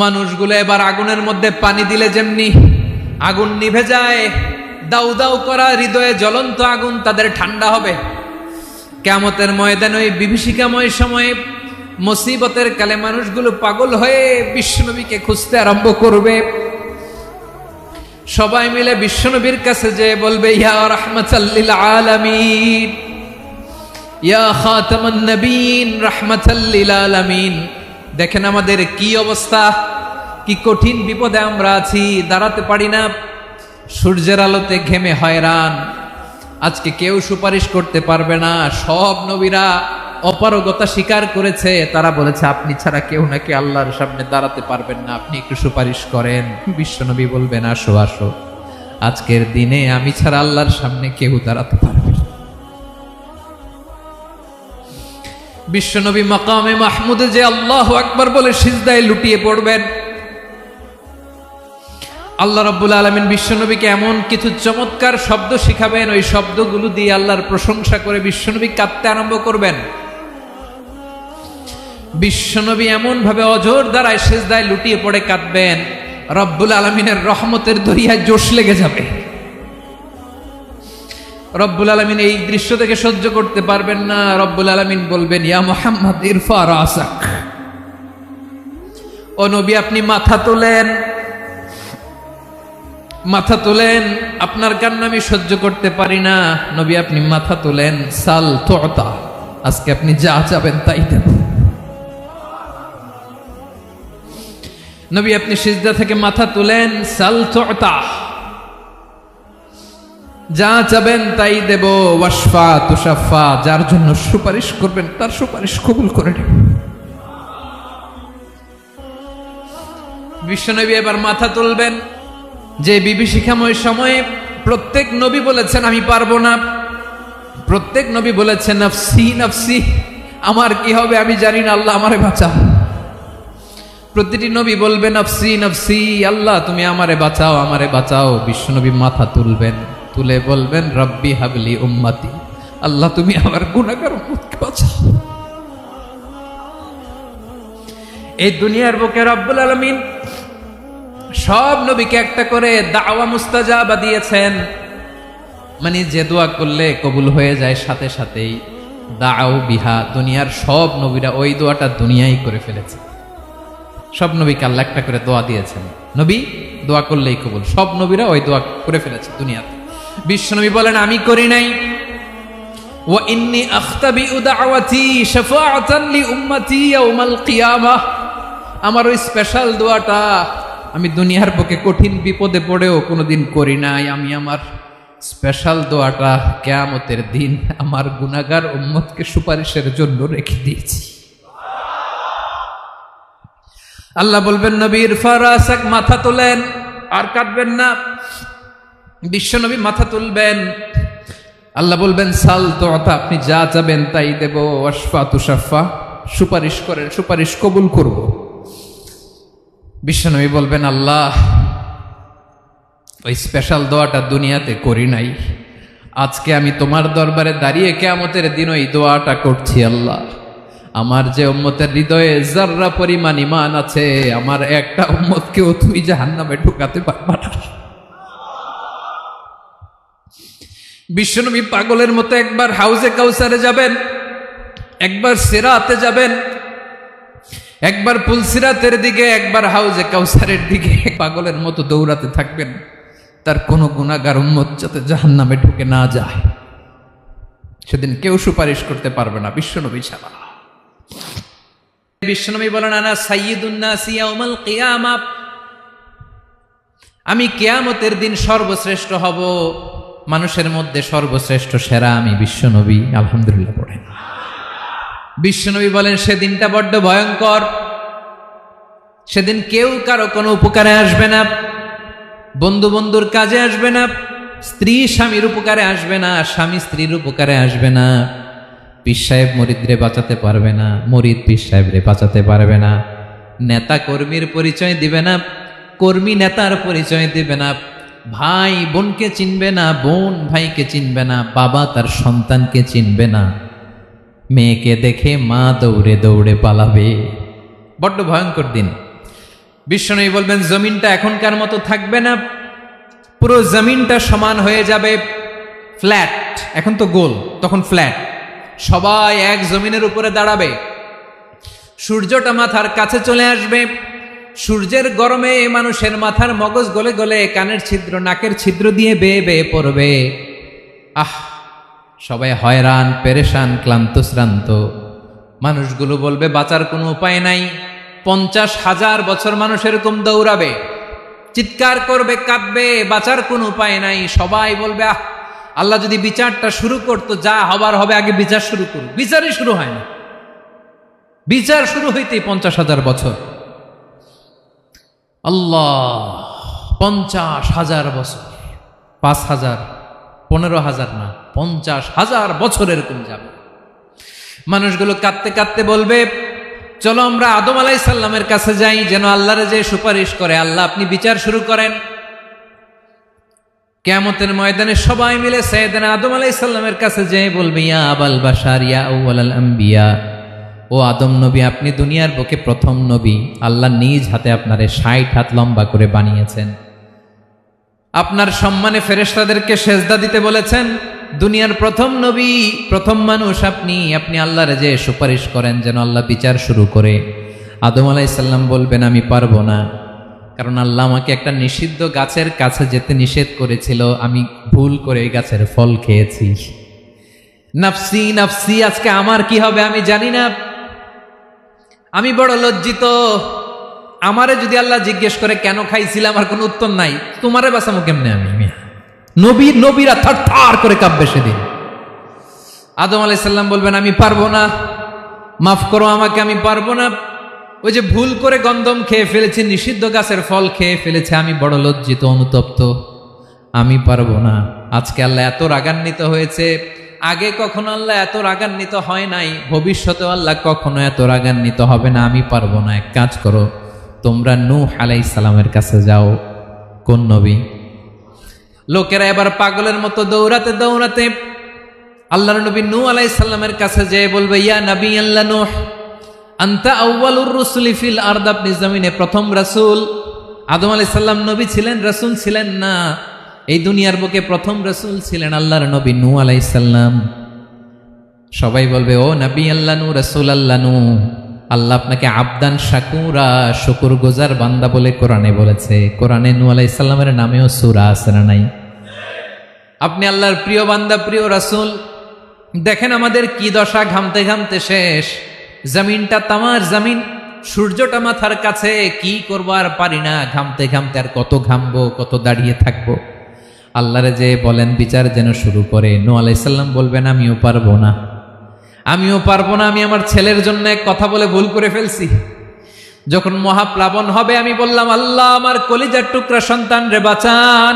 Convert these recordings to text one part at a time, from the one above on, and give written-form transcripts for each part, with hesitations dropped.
মানুষগুলো এবার আগুনের মধ্যে পানি দিলে যেমনি আগুন নিভে যায়, দাউ দাউ করা হৃদয়ে জ্বলন্ত আগুন তাদের ঠান্ডা হবে। কিয়ামতের ময়দানে ওই বিভীষিকাময় সময়ে মুসিবতের কালে মানুষগুলো পাগল হয়ে বিশ্বনবীকে খুঁজতে আরম্ভ করবে। সবাই মিলে বিশ্বনবীর কাছে যে বলবে, ইয়া রাহমাতাল লিল আলামিন, ইয়া খাতামান নবীন, রাহমাতাল লিল আলামিন। দেখেন আমাদের কি অবস্থা, কি কঠিন বিপদে আমরা আছি, দাঁড়াতে পারি না, সূর্যের আলোতে ঘেমে হয়রান। আজকে কেউ সুপারিশ করতে পারবে না। সব নবীরা অপারগতা স্বীকার করেছে, তারা বলেছে আপনি ছাড়া কেউ নাকি আল্লাহর সামনে দাঁড়াতে পারবেন না, আপনি একটু সুপারিশ করেন। বিশ্বনবী বলবেন, আসো আসো, আজকের দিনে আমি ছাড়া আল্লাহর সামনে কেউ দাঁড়াতে পারবে না। বিশ্বনবী মাকামে মাহমুদে যে আল্লাহু আকবার বলে সিজদায় লুটিয়ে পড়বেন। আল্লাহ রাব্বুল আলামিন বিশ্বনবীকে এমন কিছু চমৎকার শব্দ শিখাবেন, ওই শব্দগুলো দিয়ে আল্লাহর প্রশংসা করে বিশ্বনবী কাঁদতে আরম্ভ করবেন। বিশ্বনবী এমন ভাবে অজর দ্বারায় সিজদায় লুটিয়ে পড়ে কাঁদবেন, রব্বুল আলামিনের রহমতের দরিয়ায় জোশ লেগে যাবে। রব্বুল আলামিন এই দৃশ্য থেকে সহ্য করতে পারবেন না। রব্বুল আলামিন বলবেন, ইয়া মুহাম্মদ ইরফা রাসাক, ও নবী আপনি মাথা তোলেন, মাথা তোলেন, আপনার কান্না আমি সহ্য করতে পারি না। নবী আপনি মাথা তোলেন, সাল তুতা, আজকে আপনি যা চাবেন তাই দেব। নবী আপনি সিজদা থেকে মাথা তুলেন, সাল তুতা, যা চাবেন তাই দেব। ওয়াশফা তুশাফা, যার জন্য সুপারিশ করবেন তার সুপারিশ কবুল করে নেব। বিশ্বনবী এবার মাথা তুলবেন। যে বিভীষিকাময় সময়ে প্রত্যেক নবী বলেছেন আমি পারবো না, প্রত্যেক নবী বলেছেন নফসি নফসি, আমার কি হবে আমি জানি না, আল্লাহ আমারে বাঁচাও। প্রতিটি নবী বলবেন নফসি নফসি, আল্লাহ তুমি আমারে বাঁচাও, আমারে বাঁচাও। বিশ্বনবী মাথা তুলবেন, তুলে বলবেন রব্বি হাবলি উম্মতি, আল্লাহ তুমি আমার গুনাহগার উম্মতকে বাঁচাও। এই দুনিয়ার বুকে রব্বুল আলামিন সব নবীকে একটা করে দাওয়া মুস্তাজাবা দিয়েছেন, মানে যে দোয়া করলে কবুল হয়ে যায় সাথে সাথেই। দাও বিহা, দুনিয়ার সব নবীরা ওই দোয়াটা দুনিয়ায় করে ফেলেছে। সব নবীকে আল্লাহ একটা করে দোয়া দিয়েছেন, নবী দোয়া করলেই কবুল। সব নবীরা ওই দোয়া করে ফেলেছে দুনিয়াতে। বিশ্বনবী বলেন আমি করি নাই। ওয়া ইন্নী আখতাবিউ দাওয়াতি শাফাআতান লি উম্মতি ইয়াউমাল কিয়ামাহ, আমার ওই স্পেশাল দোয়াটা আমি দুনিয়ার বুকে কঠিন বিপদে পড়েও কোনোদিন করি নাই। আমি আমার স্পেশাল দোয়াটা কিয়ামতের দিন আমার গুনাহগার উম্মতকে সুপারিশের জন্য রেখে দিয়েছি। আল্লাহ বলবেন নবী ইরফা রাসাক, মাথা তোলেন, আর কাঁদবেন না। বিশ্বনবী মাথা তুলবেন, আল্লাহ বলবেন সাল তুতা, আপনি যা চাবেন তাই দেব। ওয়াশফা তুশাফা, সুপারিশ করেন, সুপারিশ কবুল করব। বিশ্বনবী বলবেন আল্লাহ ওই স্পেশাল দোয়াটা দুনিয়াতে করি নাই, আজকে আমি তোমার দরবারে দাঁড়িয়ে কিয়ামতের দিন ওই দোয়াটা করছি। আল্লাহ আমার যে উম্মতের হৃদয়ে যাররা পরিমাণ ঈমান আছে, আমার একটা উম্মতকেও তুই জাহান্নামে ঢুকাতে পারবা না। বিশ্বনবী পাগলের মতো একবার হাউজে কাউসারে যাবেন, একবার সিরাতে যাবেন, একবার পুলসিরাতের দিকে, একবার হাউজে কাউসারের দিকে, পাগলের মতো দৌড়াতে থাকবেন, তার কোনো গুনাহগার উম্মত যাতে জাহান্নামে ঢুকে না যায়। সেদিন কেউ সুপারিশ করতে পারবে না বিশ্বনবী ছাড়া। বিশ্বনবী বলেন আনা সাইয়্যিদুন নাসি ইয়াউমাল কিয়ামাহ, আমি কিয়ামতের দিন সর্বশ্রেষ্ঠ হব, মানুষের মধ্যে সর্বশ্রেষ্ঠ সেরা আমি বিশ্বনবী। আলহামদুলিল্লাহ পড়েন। বিশ্বনবী বলেন সেদিনটা বড্ড ভয়ঙ্কর, সেদিন কেউ কারো কোনো উপকারে আসবে না, বন্ধু বন্ধুর কাজে আসবে না, স্ত্রী স্বামীর উপকারে আসবে না, স্বামী স্ত্রীর উপকারে আসবে না, পীর সাহেব মুরিদরে বাঁচাতে পারবে না, মুরিদ পীর সাহেবরে বাঁচাতে পারবে না, নেতা কর্মীর পরিচয় দিবে না, কর্মী নেতার পরিচয় দিবে না, ভাই বোনকে চিনবে না, বোন ভাইকে চিনবে না, বাবা তার সন্তানকে চিনবে না, মেয়েকে দেখে মা দৌড়ে দৌড়ে পালাবে। বড্ড ভয়ঙ্কর দিন। বিশ্বনবী বলবেন জমিনটা এখনকার মতো থাকবে না, পুরো জমিনটা সমান হয়ে যাবে, ফ্ল্যাট। এখন তো গোল, তখন ফ্ল্যাট। সবাই এক জমিনের উপরে দাঁড়াবে, সূর্যটা মাথার কাছে চলে আসবে, সূর্যের গরমে মানুষের মাথার মগজ গলে গলে কানের ছিদ্র নাকের ছিদ্র দিয়ে বেয়ে বেয়ে পড়বে। সবাই হয়রান, পেরেশান, ক্লান্ত শ্রান্ত। মানুষগুলো বলবে বাঁচার কোনো উপায় নাই। 50,000 বছর মানুষ এরকম দৌড়াবে, চিৎকার করবে, কাঁদবে, বাঁচার কোনো উপায় নাই। সবাই বলবে আল্লাহ যদি বিচারটা শুরু করতো, যা হবার হবে, আগে বিচার শুরু করুক। বিচারই শুরু হয় না, বিচার শুরু হইতেই 50,000 বছর। আল্লাহ, 50,000 বছর, 5,000, 15,000 না, 50,000 বছর এরকম যাবে। মানুষগুলো কাঁদতে কাঁদতে বলবে চলো আমরা আদম আলাইহিস সালামের কাছে যাই, যেন আল্লাহরে যে সুপারিশ করে, আল্লাহ আপনি বিচার শুরু করেন। কিয়ামতের ময়দানে সবাই মিলে সাইয়েদনা আদম আলাইহিস সালামের কাছে যেয়ে বলবে ইয়া আবাল বাশার ইয়া আউয়ালাল আম্বিয়া, ও আদম নবী, আপনি দুনিয়ার বুকে প্রথম নবী। আল্লাহ নিজ হাতে আপনারে 60 হাত লম্বা করে বানিয়েছেন, আপনার সম্মানে ফেরেশতাদেরকে সেজদা দিতে বলেছেন। দুনিয়ার প্রথম নবী, প্রথম মানুষ আপনি। আপনি আল্লাহর যে সুপারিশ করেন যেন আল্লাহ বিচার শুরু করে। আদম আলাইহিস সালাম বলবেন আমি পারবো না, কারণ আল্লাহ আমাকে একটা নিষিদ্ধ গাছের কাছে যেতে নিষেধ করেছিল, আমি ভুল করে এই গাছের ফল খেয়েছি। নাফসি নাফসি, আজকে আমার কি হবে আমি জানি না, আমি বড় লজ্জিত। আমারে যদি আল্লাহ জিজ্ঞেস করে কেন খাইছিলাম, আমার কোনো উত্তর নাই। তোমারে বাঁচামো কেমনে আমি? নবীরা থার থার করে কাঁপবে সেদিন। আদম আলাইহিস সালাম বলবেন আমি পারবো না, মাফ করো আমাকে, আমি পারবো না। ওই যে ভুল করে গন্ধম খেয়ে ফেলেছি, নিষিদ্ধ গাছের ফল খেয়ে ফেলেছে, আমি বড় লজ্জিত, অনুতপ্ত, আমি পারবো না। আজকে আল্লাহ এত রাগান্বিত হয়েছে, আগে কখনো আল্লাহ এত রাগান্বিত হয় নাই, ভবিষ্যতেও আল্লাহ কখনো এত রাগান্বিত হবে না। আমি পারবো না। এক কাজ করো, তোমরা নূহ আলাইহিস সালামের কাছে যাও। কোন নবী? লোকেরা এবার পাগলের মতো দৌড়াতে দৌড়াতে আল্লাহর নবী নূহ আলাইহিস সালামের কাছে যেয়ে বলবে ইয়া নবী আল্লাহ নূহ, আনতা আউয়ালুর রুসুলি ফিল আরদ, আপনি জমিনে প্রথম রাসূল। আদম আলাইহিস সালাম নবী ছিলেন, রাসূল ছিলেন না। এই দুনিয়ার বুকে প্রথম রাসূল ছিলেন আল্লাহর নবী নূহ আলাইহিস সালাম। সবাই বলবে ও নবী আল্লাহ নূহ, রাসূল আল্লাহ নূহ, আল্লাহ আপনাকে আবদান শাকুরা, শুকর গুজার বান্দা বলে কোরআনে বলেছে। কোরআনে নূহ আলাইহিস সালামের নামেও সূরা আছে না নাই? আপনি আল্লাহর প্রিয় বান্দা, প্রিয় রাসূল। দেখেন আমাদের কি দশা, ঘামতে ঘামতে শেষ। জমিনটা তামার জমিন, সূর্যটা মাথার কাছে, কি করবো আর পারি না, ঘামতে ঘামতে আর কত ঘামবো, কত দাঁড়িয়ে থাকবো। আল্লাহরে যে বলেন বিচার যেন শুরু করে। নূহ আলাইহিস সালাম বলবেন আমিও পারবো না, আমিও পারবো না। আমি আমার ছেলের জন্য এক কথা বলে ভুল করে ফেলছি। যখন মহাপ্লাবন হবে আমি বললাম আল্লাহ আমার কলিজার টুকরা সন্তান রে বাঁচান।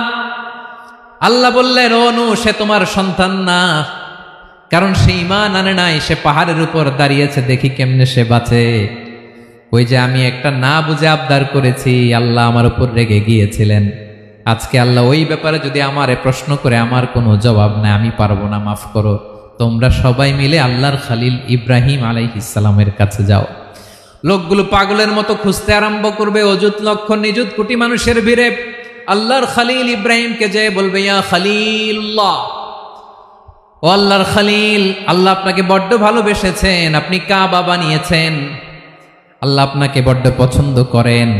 আল্লাহ বললেন ও নূহ, সে তোমার সন্তান না, কারণ সে ঈমান আনে নাই, সে পাহাড়ের উপর দাঁড়িয়েছে, দেখি কেমনে সে বাঁচে। ওই যে আমি একটা না বুঝে আবদার করেছি, আল্লাহ আমার উপর রেগে গিয়েছিলেন। আজকে আল্লাহ ওই ব্যাপারে যদি আমারে প্রশ্ন করে, আমার কোনো জবাব নাই, আমি পারবো না, মাফ করো। তোমরা সবাই মিলে আল্লাহর খালিল ইব্রাহিম আলাইহিস সালামের কাছে যাও। লোকগুলো পাগলের মতো খুঁজতে আরম্ভ করবে, অযুত লক্ষ নিযুত কোটি মানুষের ভিড়ে আল্লাহর খালিল ইব্রাহিমকে যে বলবে ইয়া খালিলুল্লাহ, ও আল্লাহর খালিল, আল্লাহ আপনাকে বড্ড ভালোবেসেছেন, আপনি কাবা বানিয়েছেন, আল্লাহ আপনাকে বড্ড পছন্দ করেন।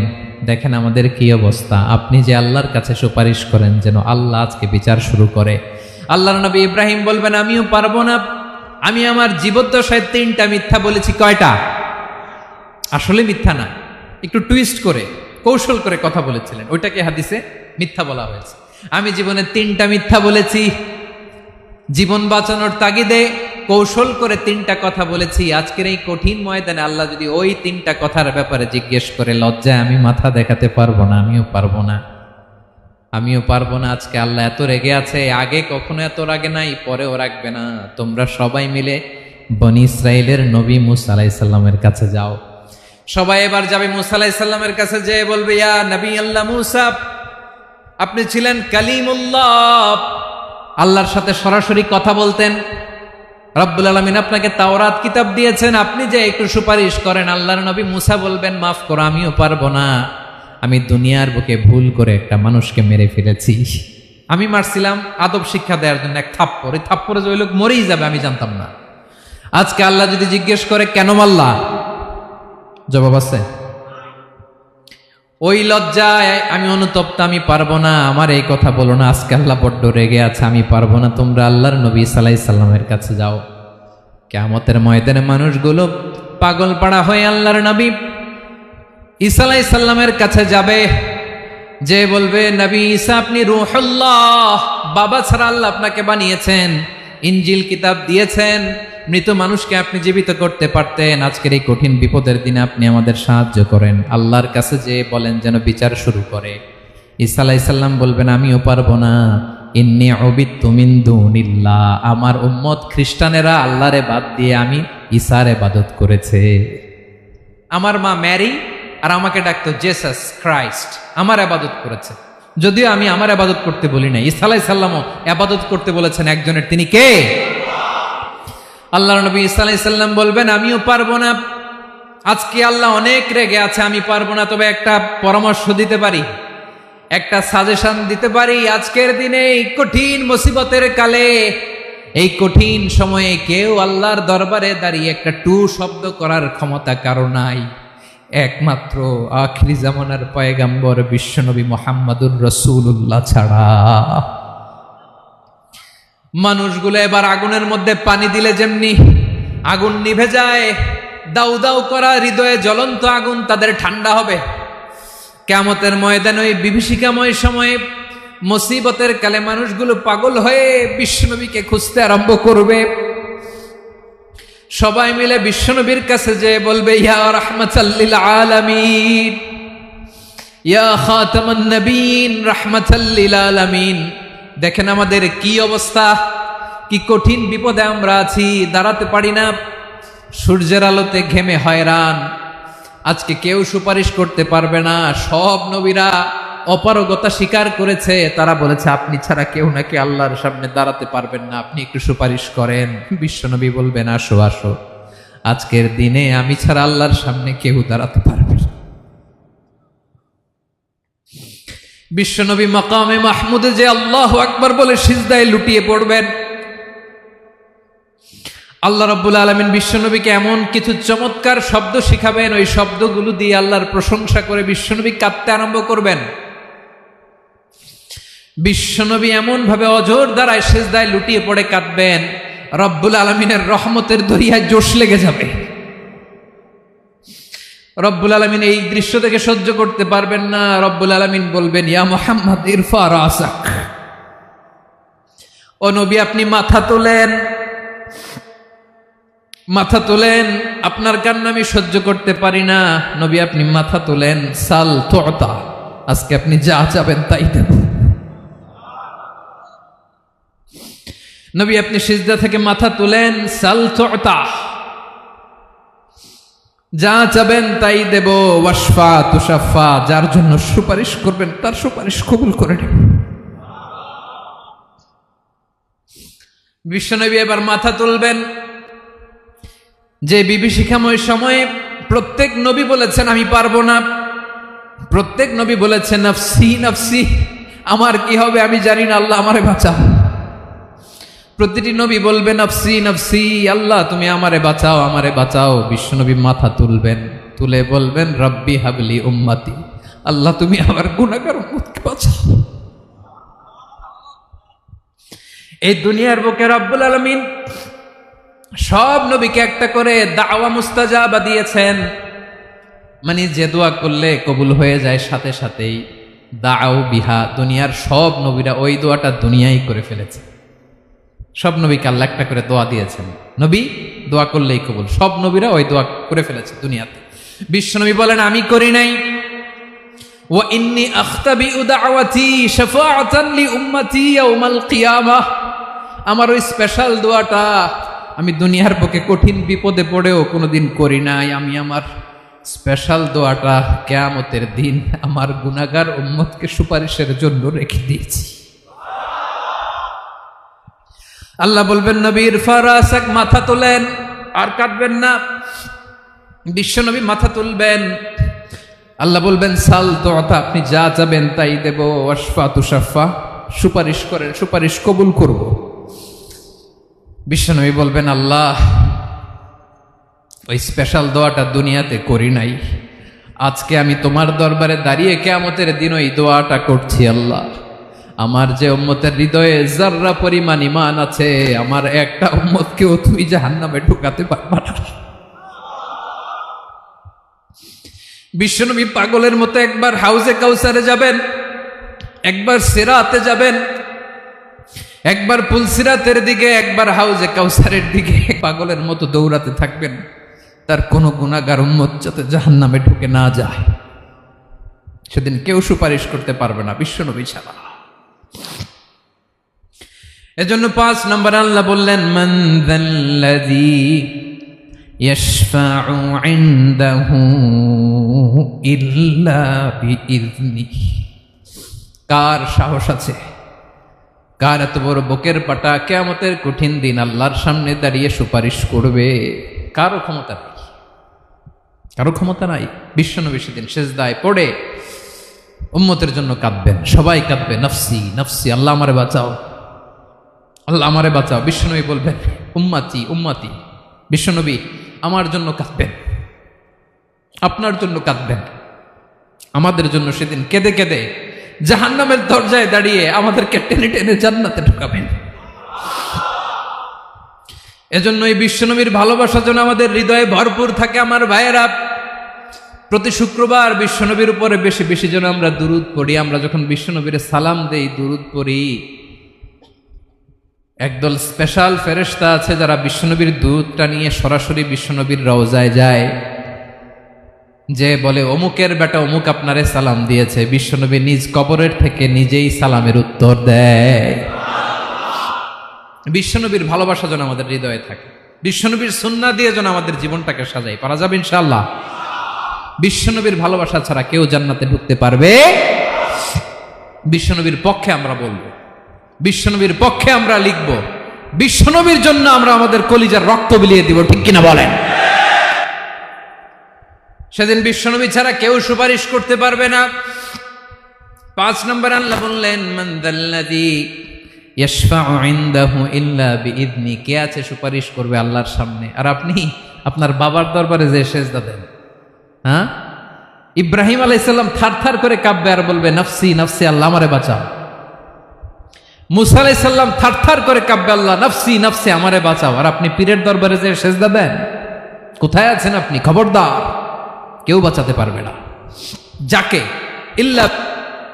দেখেন আমাদের কি অবস্থা। আপনি যে আল্লাহর কাছে সুপারিশ করেন যেন আল্লাহ আজকে বিচার শুরু করে। আল্লাহর নবী ইব্রাহিম বলবেন আমিও পারবো না, আমি আমার জীবদ্দশায় 3টা মিথ্যা বলেছি। কয়টা? আসলে মিথ্যা না, একটু টুইস্ট করে কৌশল করে কথা বলেছিলেন, ওইটাকে হাদিসে মিথ্যা বলা হয়েছে। আমি জীবনে 3টা মিথ্যা বলেছি, জীবন বাঁচানোর তাগিদে কৌশল করে 3টা কথা বলেছি। আজকের এই কঠিন ময়দানে আল্লাহ যদি ওই 3টা কথার ব্যাপারে জিজ্ঞেস করে, লজ্জায় আমি মাথা দেখাতে পারবো না, আমিও পারবো না, আমিও পারবো না। আজকে আল্লাহ এত রেগে আছে, আগে কখনো এত রাগে নাই, পরেও রাখবে না। তোমরা সবাই মিলে বনি ইসরাইলের নবী মূসা আলাইহিস সালামের কাছে যাও। সবাই এবার যাবে মূসা আলাইহিস সালামের কাছে, যেয়ে বলবে ইয়া নবী আল্লাহ মূসা, আপনি ছিলেন কালিমুল্লাহ, আল্লাহর সাথে সরাসরি কথা বলতেন। রব্বুল আলামিন আপনাকে তাওরাত কিতাব দিয়েছেন, আপনি যে একটু সুপারিশ করেন। আল্লাহর নবী মূসা বলবেন মাফ করো, আমিও পারবো না, আমি দুনিয়ার বুকে ভুল করে একটা মানুষকে মেরে ফেলেছি। আমি মারছিলাম আদব শিক্ষা দেওয়ার জন্য এক থাপ্পড়, এই থাপ্পড়ে যে ওই লোক মরেই যাবে আমি জানতাম না। আজকে আল্লাহ যদি জিজ্ঞেস করে কেন মারলা, জবাব আছে? ওই লজ্জায় আমি অনুতপ্ত, আমি পারবো না, আমার এই কথা বলো না। আজকে আল্লাহ বড্ড রেগে আছে, আমি পারবো না। তোমরা আল্লাহর নবী ঈসা আলাইহিস সালামের কাছে যাও। কিয়ামতের ময়দানে মানুষগুলো পাগল পাড়া হয়ে আল্লাহর নবী ঈসা আলাইহিস সালামের কাছে যাবে, যে বলবে নবী ঈসা আপনি রূহুল্লাহ, বাবা ছাড়া আল্লাহ আপনাকে বানিয়েছেন, ইনজিল কিতাব দিয়েছেন, মৃত মানুষকে আপনি জীবিত করতে পারতেন। আজকের এই কঠিন বিপদের দিনে আপনি আমাদের সাহায্য করেন। আল্লাহর কাছে যে বলেন যেন বিচার শুরু করে। ঈসা আলাইহিস সালাম বলবেন আমিও পারবো না। ইন্নী উবিদতু মিন দুনিল্লাহ, আমার উম্মত খ্রিস্টানেরা আল্লাহরে বাদ দিয়ে আমি ঈসার ইবাদত করেছে। আমার মা ম্যারি আর আমাকে ডাকতো জেসাস ক্রাইস্ট, আমার ইবাদত করেছে। যদিও আমি আমার ইবাদত করতে বলি না, ঈসা আলাইহিস সালামও ইবাদত করতে বলেছেন একজনের, তিনি কে? আল্লাহর নবী ঈসা আলাইহিস সালাম বলবেন আমিও পারবো না। আজকে আল্লাহ অনেক রেগে আছে, আমি পারবো না। তবে একটা পরামর্শ দিতে পারি, একটা সাজেশন দিতে পারি। আজকের দিনে এই কঠিন মুসিবতের কালে, এই কঠিন সময়ে কেউ আল্লাহর দরবারে দাঁড়িয়ে একটা টু শব্দ করার ক্ষমতা কারো নাই, একমাত্র আখিরি জামানার পয়গাম্বর বিশ্বনবী মুহাম্মদুর রাসূলুল্লাহ ছাড়া। মানুষগুলো এবার আগুনের মধ্যে পানি দিলে যেমনি আগুন নিভে যায়, দাউ দাউ করা হৃদয়ে জ্বলন্ত আগুন তাদের ঠান্ডা হবে। কিয়ামতের ময়দানে ওই বিভীষিকাময় সময়ে মুসিবতের কালে মানুষগুলো পাগল হয়ে বিশ্বনবীকে খুঁজতে আরম্ভ করবে। সবাই মিলে বিশ্বনবীর কাছে যে বলবে ইয়া রাহমাতাল লিল আলামিন, ইয়া খাতামান নবীন, রাহমাতাল লিল আলামিন। দেখেন আমাদের কি অবস্থা, কি কঠিন বিপদে আমরা আছি, দাঁড়াতে পারি না, সূর্যের আলোতে ঘেমে হয়রান। আজকে কেউ সুপারিশ করতে পারবে না। সব নবীরা অপারগতা স্বীকার করেছে, তারা বলেছে আপনি ছাড়া কেউ নাকি আল্লাহর সামনে দাঁড়াতে পারবেন না, আপনি একটু সুপারিশ করেন। বিশ্বনবী বলবেন আসো আসো, আজকের দিনে আমি ছাড়া আল্লাহর সামনে কেউ দাঁড়াতে পারবে না। বিশ্বনবী মাকামে মাহমুদে যে আল্লাহু আকবার বলে সিজদায় লুটিয়ে পড়বেন। আল্লাহ রাব্বুল আলামিন বিশ্বনবীকে এমন কিছু চমৎকার শব্দ শিখাবেন, ওই শব্দগুলো দিয়ে আল্লাহর প্রশংসা করে বিশ্বনবী কাঁদতে আরম্ভ করবেন। বিশ্বনবী এমন ভাবে অজর দ্বারায় সিজদায় লুটিয়ে পড়ে কাঁদবেন, রব্বুল আলামিনের রহমতের দরিয়ায় জোশ লেগে যাবে। রব্বুল আলামিন এই দৃশ্য থেকে সহ্য করতে পারবেন না। রব্বুল আলামিন বলবেন ইয়া মুহাম্মদ ইরফা রাসাক, ও নবী আপনি মাথা তোলেন, মাথা তোলেন, আপনার কান্না আমি সহ্য করতে পারি না। নবী আপনি মাথা তোলেন, সাল তুতা, আজকে আপনি যা চাবেন তাই দেব। নবী আপনি সিজদা থেকে মাথা তুলেন, সাল তুতা, যা চাবেন তাই দেব। ওয়াশফা তুশাফা, যার জন্য সুপারিশ করবেন তার সুপারিশ কবুল করে নেব। বিশ্বনবী এবার মাথা তুলবেন। যে বিভীষিকাময় সময়ে প্রত্যেক নবী বলেছেন আমি পারবো না, প্রত্যেক নবী বলেছেন নফসি নফসি, আমার কি হবে আমি জানি না, আল্লাহ আমারে বাঁচাও। প্রতিটি নবী বলবেন নফসি নফসি, আল্লাহ তুমি আমারে বাঁচাও আমারে বাঁচাও। বিশ্বনবী মাথা তুলবেন, তুলে বলবেন রব্বি হাবলি উম্মতি, আল্লাহ তুমি আমার গুনাহগার উম্মতকে বাঁচাও। এই দুনিয়ার বুকে রব্বুল আলামিন সব নবীকে একটা করে দাওয়া মুস্তাজাবা দিয়েছেন, মানে যে দোয়া করলে কবুল হয়ে যায় সাথে সাথেই। দাও বিহা, দুনিয়ার সব নবীরা ওই দোয়াটা দুনিয়ায় করে ফেলেছে। সব নবীকে আল্লাহ একটা করে দোয়া দিয়েছেন, নবী দোয়া করলেই কবুল। সব নবীরা ওই দোয়া করে ফেলেছে দুনিয়াতে। বিশ্বনবী বলেন আমি করি নাই। ওয়া ইন্নী আখতাবিউ দাওয়াতি শাফাআতান লি উম্মতি ইয়াউমাল কিয়ামাহ, আমার ওই স্পেশাল দোয়াটা আমি দুনিয়ার বুকে কঠিন বিপদে পড়েও কোনোদিন করি নাই। আমি আমার স্পেশাল দোয়াটা কিয়ামতের দিন আমার গুনাহগার উম্মতকে সুপারিশের জন্য রেখে দিয়েছি। আল্লাহ বলবেন নবী ইরফা রাসাক, মাথা তোলেন, আর কাটবেন না। বিশ্বনবী মাথা তুলবেন, আল্লাহ বলবেন সাল তুতা, আপনি যা চাবেন তাই দেব। ওয়াশফা তুশাফা, সুপারিশ করেন, সুপারিশ কবুল করব। বিশ্বনবী বলবেন আল্লাহ, ওই স্পেশাল দোয়াটা দুনিয়াতে করি নাই, আজকে আমি তোমার দরবারে দাঁড়িয়ে কিয়ামতের দিন ওই দোয়াটা করছি। আল্লাহ, আমার যে উম্মতের হৃদয়ে যাররা পরিমাণ ঈমান আছে, আমার একটা উম্মতকেও তুমি জাহান্নামে ঢুকাতে পারবা না। বিশ্বনবী পাগলের মতো একবার হাউজে কাউসারে যাবেন, একবার সিরাতে যাবেন, একবার পুলসিরাতের দিকে, একবার হাউজে কাউসারের দিকে পাগলের মতো দৌড়াতে থাকবেন, তার কোন গুনাহগার উম্মত যাতে জাহান্নামে ঢুকে না যায়। সেদিন কেউ সুপারিশ করতে পারবে না বিশ্বনবী ছাড়া। এজন্য 5 নম্বর আল্লাহ বললেন, মান যাল্লাযী ইয়াশফাউ ইনদাহু ইল্লা বিইযনিহি। কার সাহস আছে, কার এত বড় বুকের পাটা কিয়ামতের কঠিন দিন আল্লাহর সামনে দাঁড়িয়ে সুপারিশ করবে? কারো ক্ষমতা নেই, কারো ক্ষমতা নাই। বিশ্বনবী সেদিন সেজদায় পড়ে উম্মতের জন্য কাঁদবেন, সবাই কাঁদবে, নফসি নফসি, আল্লাহ আমারে বাঁচাও, আল্লাহ আমারে বাঁচাও। বিশ্বনবী বলবেন উম্মতি উম্মতি। বিশ্বনবী আমার জন্য কাঁদবেন, আপনার জন্য কাঁদবেন, আমাদের জন্য সেদিন কেঁদে কেঁদে জাহান্নামের দরজায় দাঁড়িয়ে আমাদেরকে টেনে টেনে জান্নাতে ঢুকাবেন। এজন্য এই বিশ্বনবীর ভালোবাসা যেন আমাদের হৃদয়ে ভরপুর থাকে। আমার ভাইয়েরা, প্রতি শুক্রবার বিশ্বনবীর উপরে বেশি বেশি যেন আমরা দুরূদ পড়ি। আমরা যখন বিশ্বনবীর সালাম দেই, দুরূদ পড়ি, একদল স্পেশাল ফেরেশতা আছে যারা বিশ্বনবীর দুরূদটা নিয়ে সরাসরি বিশ্বনবীর রওজায় যায়, যে বলে অমুকের বেটা অমুক আপনারে সালাম দিয়েছে। বিশ্বনবী নিজ কবরের থেকে নিজেই সালামের উত্তর দেয়। বিশ্বনবীর ভালোবাসা যেন আমাদের হৃদয়ে থাকে, বিশ্বনবীর সুন্নাহ দিয়ে যেন আমাদের জীবনটাকে সাজাই। পারা যাবে ইনশাআল্লাহ। বিশ্বনবীর ভালোবাসা ছাড়া কেউ জান্নাতে ঢুকতে পারবে? বিশ্বনবীর পক্ষে আমরা বলবো, বিশ্বনবীর পক্ষে আমরা লিখব, বিশ্বনবীর জন্য আমরা আমাদের কলিজার রক্ত বিলিয়ে দিব, ঠিক কিনা বলেন? সেদিন বিশ্বনবী ছাড়া কেউ সুপারিশ করতে পারবে না। 5 নম্বর আল্লাহ বললেন, মান যাল্লাযী ইয়াশফাউ ইনদাহু ইল্লা বিইযনি। কে আছে সুপারিশ করবে আল্লাহর সামনে? আর আপনি আপনার বাবার দরবারে যে সেজদা দেন, হ্যাঁ, ইব্রাহিম আলাইহিস সালাম থারথার করে কাঁপবে আর বলবে নফসি নফসি, আল্লাহ আমারে বাঁচাও। মুসা আলাইহিস সালাম থারথার করে কাঁপবে, আল্লাহ নফসি নফসি, আমারে বাঁচাও। আর আপনি পীরের দরবারে যে সেজদা দেন, কোথায় আছেন আপনি? খবরদার, কেউ বাঁচাতে পারবে না। যাকে ইল্লা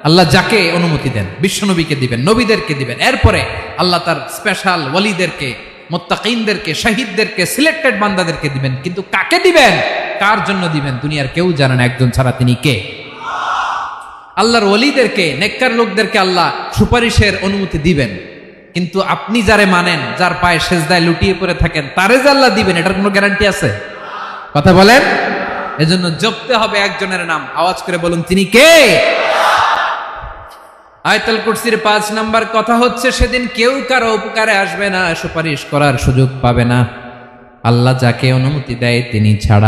আল্লাহ যাকে অনুমতি দেন, বিশ্বনবীকে দিবেন, নবীদেরকে দিবেন, এরপরে আল্লাহ তার স্পেশাল ওয়ালিদেরকে, মুত্তাকিনদেরকে, শহীদদেরকে, সিলেক্টেড বান্দাদেরকে দিবেন। কিন্তু কাকে দিবেন, কার জন্য দিবেন, দুনিয়ার কেউ জানে না। একজন ছাড়া, তিনি কে? আল্লাহর ওয়ালিদেরকে, নেককার লোকদেরকে আল্লাহ সুপারিশের অনুমতি দিবেন। কিন্তু আপনি যারে মানেন, যার পায়ে সেজদায় লুটিয়ে পড়ে থাকেন, তারে যে আল্লাহ দিবেন, এটার কোনো গ্যারান্টি আছে? কথা বলেন। এজন্য জপতে হবে একজনের নাম, আওয়াজ করে বলুন, তিনি কে? আয়াতুল কুরসির 5 নাম্বার কথা হচ্ছে, সেদিন কেউ কারো উপকারে আসবে না, সুপারিশ করার সুযোগ পাবে না, আল্লাহ যাকে অনুমতি দেয় তিনি ছাড়া।